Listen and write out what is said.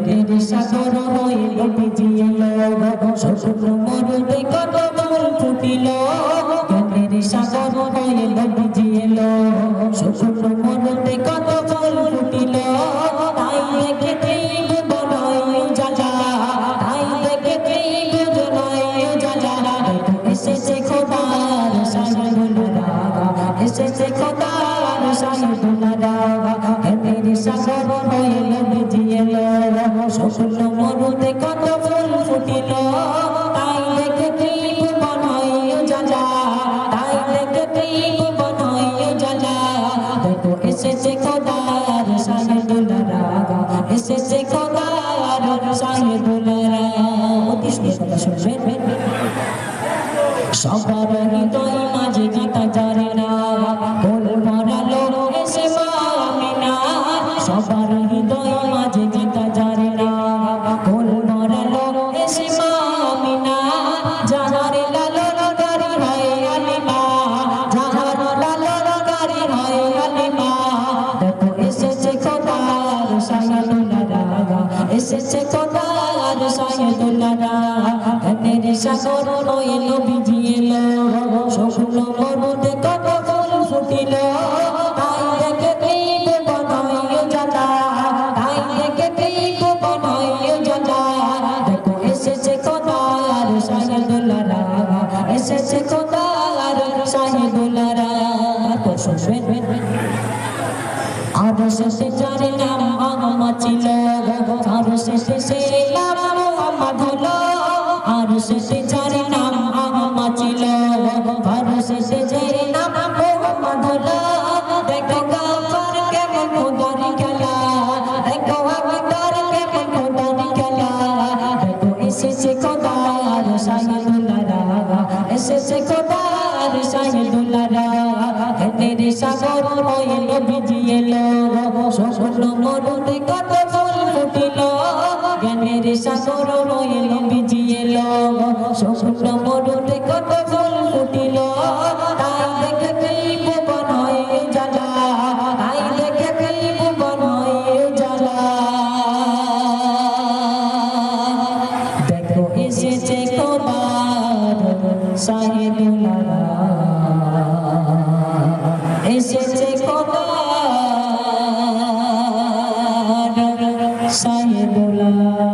জ্ঞানের সাগর হয়ে নবীজি এলো শুকনো মরুতে কত ফুল ফুটিল জ্ঞানের সাগর হয়ে নবীজি এলো শুকনো মরুতে কত ফুল ফুটিল তাই দেখে বড়ই জালা তাই দেখে বড়ই জালা এসেছে খোদার শাহিদুল্লাহ এসেছে খোদার শাহিদুল্লাহ জ্ঞানের সাগর হয়ে নবীজি এলো শুকনো মরুতে কত ফুল ফুটিল তাই দেখে বড়ই জালা তাই দেখে বড়ই জালা দেখো এসেছে খোদার শাহিদুল্লাহ এসেছে খোদার শাহিদুল্লাহ অতি সুন্দর কথা শুনবেন সবার হৃদয় মাঝে গাঁথা জারে না গোল ভরালো এসে মা আমিনা সবার হৃদয় মাঝে গাঁথা জারে না গোল ভরালো এসে মা আমিনা যাহার লালন গারি হয় আলিমা যাহার লালন গারি হয় আলিমা দেখো এসেছে খোদার শাহিদুল্লাহ এসেছে খোদার শাহিদুল্লাহ জ্ঞানের সাগর হয়ে নবীজি এলো শুকনো মরুতে কত ফুল ফুটিল তাই দেখে বড়ই জালা তাই দেখে বড়ই জালা দেখো এসেছে খোদার শাহিদুল্লাহ এসেছে খোদার শাহিদুল্লাহ তো শুনবেন আর শেষে যার নাম আহমদ ছিল আর শেষে সেই নাম মুহাম্মদ হলো আর শেষে যার নাম আহমদ ছিল আর শেষে যার নাম মুহাম্মদ হলো দেখো কাফার কেমন খোদার খেলা দেখো আবদার কেমন খোদার খেলা দেখো এসেছে খোদার শাহিদুল্লাহ এসেছে খোদার শাহিদুল্লাহ জ্ঞানের সাগর হয়ে নবীজি এলো শুকনো মরুতে কত ফুল ফুটিল জ্ঞানের সাগর হয়ে নবীজি এলো শুকনো মরুতে কত ফুল ফুটিল তাই দেখে বড়ই জালা তাই দেখে বড়ই জালা দেখো এসেছে খোদার শাহিদুল্লাহ এসেছে খোদার শাহিদুল্লাহ